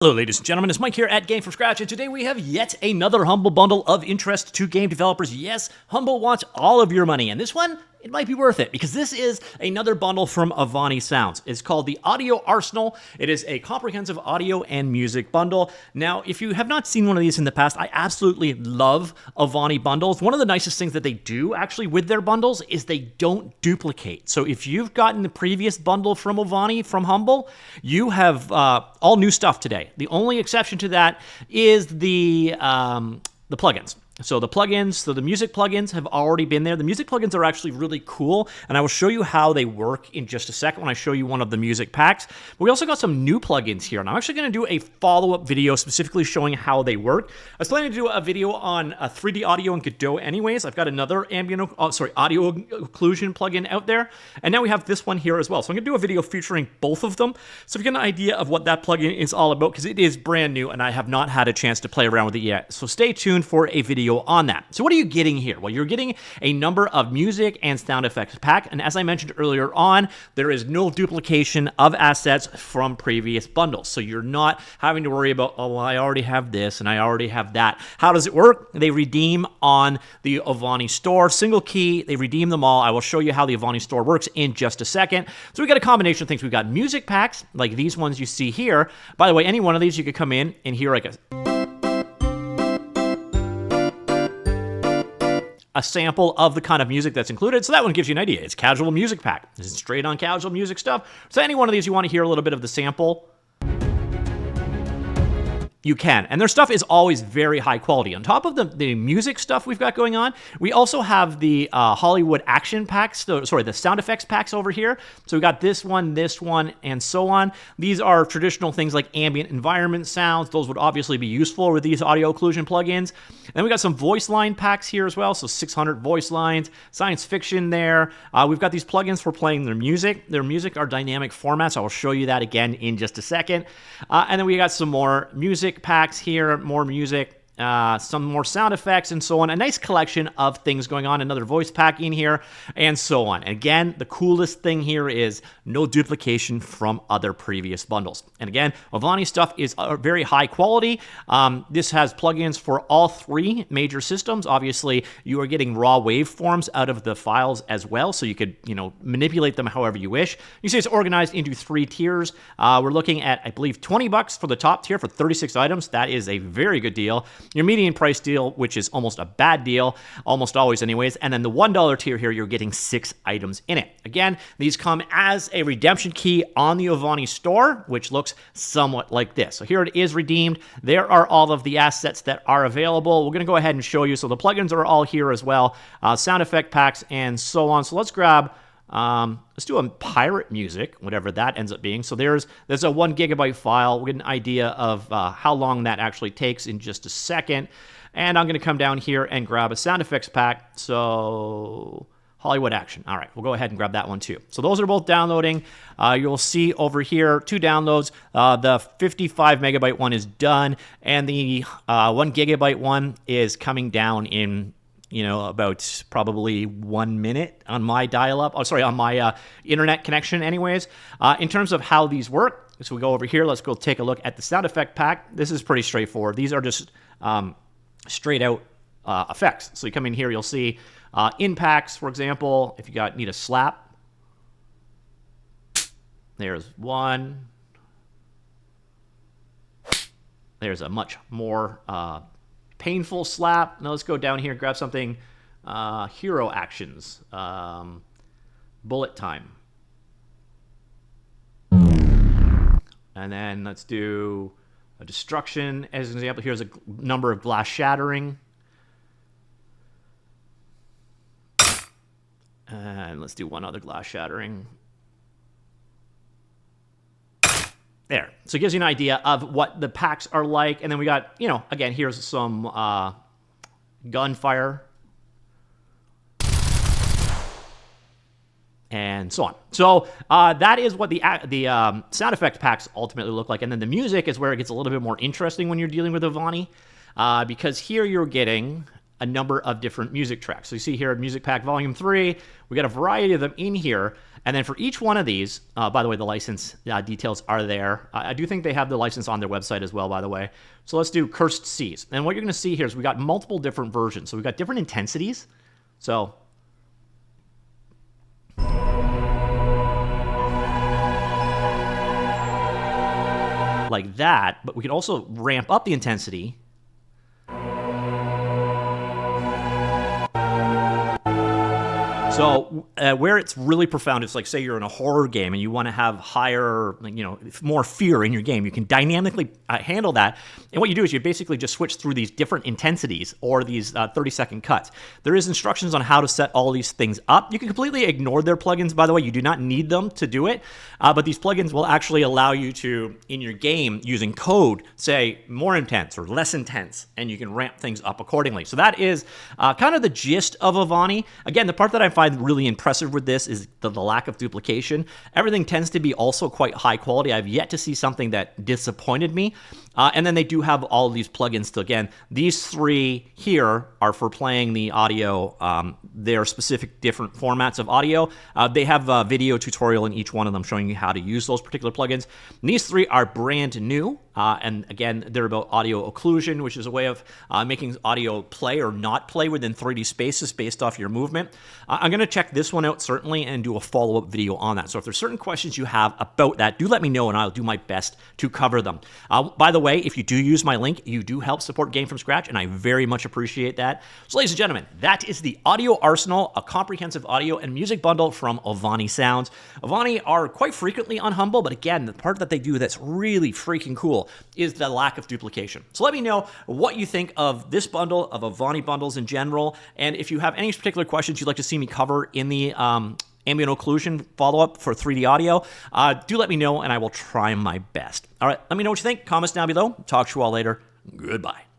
Hello, ladies and gentlemen, it's Mike here at Gamefromscratch, and today we have yet another Humble bundle of interest to game developers. Yes, Humble wants all of your money, and this one, it might be worth it, because this is another bundle from Ovani Sounds. It's called the Audio Arsenal. It is a comprehensive audio and music bundle. Now, if you have not seen one of these in the past, I absolutely love Ovani bundles. One of the nicest things that they do, actually, with their bundles is they don't duplicate. So if you've gotten the previous bundle from Ovani, from Humble, you have all new stuff today. The only exception to that is the plugins. So the music plugins have already been there. The music plugins are actually really cool, and I will show you how they work in just a second when I show you one of the music packs. But we also got some new plugins here, and I'm actually going to do a follow-up video specifically showing how they work. I was planning to do a video on 3D audio and Godot anyways. I've got another audio occlusion plugin out there, and now we have this one here as well. So I'm going to do a video featuring both of them, so if you get an idea of what that plugin is all about, because it is brand new, and I have not had a chance to play around with it yet. So stay tuned for a video on that. So what are you getting here? Well, you're getting a number of music and sound effects pack, and as I mentioned earlier on, there is no duplication of assets from previous bundles. So you're not having to worry about, oh, well, I already have this and I already have that. How does it work? They redeem on the Ovani store, single key, they redeem them all. I will show you how the Ovani store works in just a second. So we got a combination of things. We've got music packs, like these ones you see here. By the way, any one of these you could come in and hear like a sample of the kind of music that's included. So that one gives you an idea. It's casual music pack. This is straight on casual music stuff. So any one of these you want to hear a little bit of the sample, you can. And their stuff is always very high quality. On top of the music stuff we've got going on, we also have the Hollywood action packs, the sound effects packs over here. So we got this one, and so on. These are traditional things like ambient environment sounds. Those would obviously be useful with these audio occlusion plugins. And then we got some voice line packs here as well. So 600 voice lines, science fiction there. We've got these plugins for playing their music. Their music are dynamic formats. I will show you that again in just a second. And then we got some more music packs here, more music, some more sound effects, and so on. A nice collection of things going on. Another voice pack in here, and so on. Again, the coolest thing here is no duplication from other previous bundles. And again, Ovani stuff is very high quality. This has plugins for all three major systems. Obviously, you are getting raw waveforms out of the files as well, so you could, manipulate them however you wish. You see it's organized into 3 tiers. We're looking at, I believe, $20 for the top tier for 36 items. That is a very good deal. Your median price deal, which is almost a bad deal, almost always anyways, and then the $1 tier here, you're getting 6 items in it. Again, these come as a redemption key on the Ovani store, which looks somewhat like this. So here it is redeemed. There are all of the assets that are available. We're going to go ahead and show you. So the plugins are all here as well, sound effect packs, and so on. So let's grab... let's do a pirate music, whatever that ends up being. So there's a 1 gigabyte file. We'll get an idea of how long that actually takes in just a second. And I'm going to come down here and grab a sound effects pack. So Hollywood action. All right, we'll go ahead and grab that one too. So those are both downloading. You'll see over here 2 downloads. The 55 megabyte one is done, and the 1 gigabyte one is coming down in about probably 1 minute on my dial-up. Oh, sorry, on my internet connection anyways. In terms of how these work, so we go over here. Let's go take a look at the sound effect pack. This is pretty straightforward. These are just straight out effects. So you come in here, you'll see in packs, for example, if you need a slap. There's one. There's a much more... painful slap. Now let's go down here and grab something. Hero actions. Bullet time. And then let's do a destruction as an example. Here's a number of glass shattering. And let's do one other glass shattering. There. So it gives you an idea of what the packs are like. And then we got, again, here's some gunfire. And so on. So that is what the sound effect packs ultimately look like. And then the music is where it gets a little bit more interesting when you're dealing with Ovani. Because here you're getting a number of different music tracks. So you see here, Music Pack Volume 3, we got a variety of them in here. And then for each one of these, by the way, the license details are there. I do think they have the license on their website as well, by the way. So let's do Cursed Seas. And what you're going to see here is we got multiple different versions. So we've got different intensities. So like that, but we can also ramp up the intensity. So where it's really profound is like, say you're in a horror game and you want to have higher, more fear in your game. You can dynamically handle that. And what you do is you basically just switch through these different intensities or these 30-second cuts. There is instructions on how to set all these things up. You can completely ignore their plugins, by the way. You do not need them to do it. But these plugins will actually allow you to, in your game, using code, say more intense or less intense, and you can ramp things up accordingly. So that is kind of the gist of Ovani. Again, the part that I find really impressive with this is the lack of duplication. Everything tends to be also quite high quality. I've yet to see something that disappointed me. And then they do have all of these plugins. So again, these three here are for playing the audio. They're specific different formats of audio. They have a video tutorial in each one of them showing you how to use those particular plugins. And these three are brand new. And again, they're about audio occlusion, which is a way of making audio play or not play within 3D spaces based off your movement. I'm going to check this one out certainly and do a follow-up video on that. So if there's certain questions you have about that, do let me know and I'll do my best to cover them. By the way, if you do use my link, you do help support Game from Scratch, and I very much appreciate that. So ladies and gentlemen, that is the Audio Arsenal, a comprehensive audio and music bundle from Ovani Sounds. Ovani are quite frequently on Humble, but again, the part that they do that's really freaking cool is the lack of duplication. So let me know what you think of this bundle, of Ovani bundles in general, and if you have any particular questions you'd like to see me cover in the ambient occlusion follow-up for 3D audio, do let me know and I will try my best. All right, let me know what you think. Comments down below. Talk to you all later. Goodbye.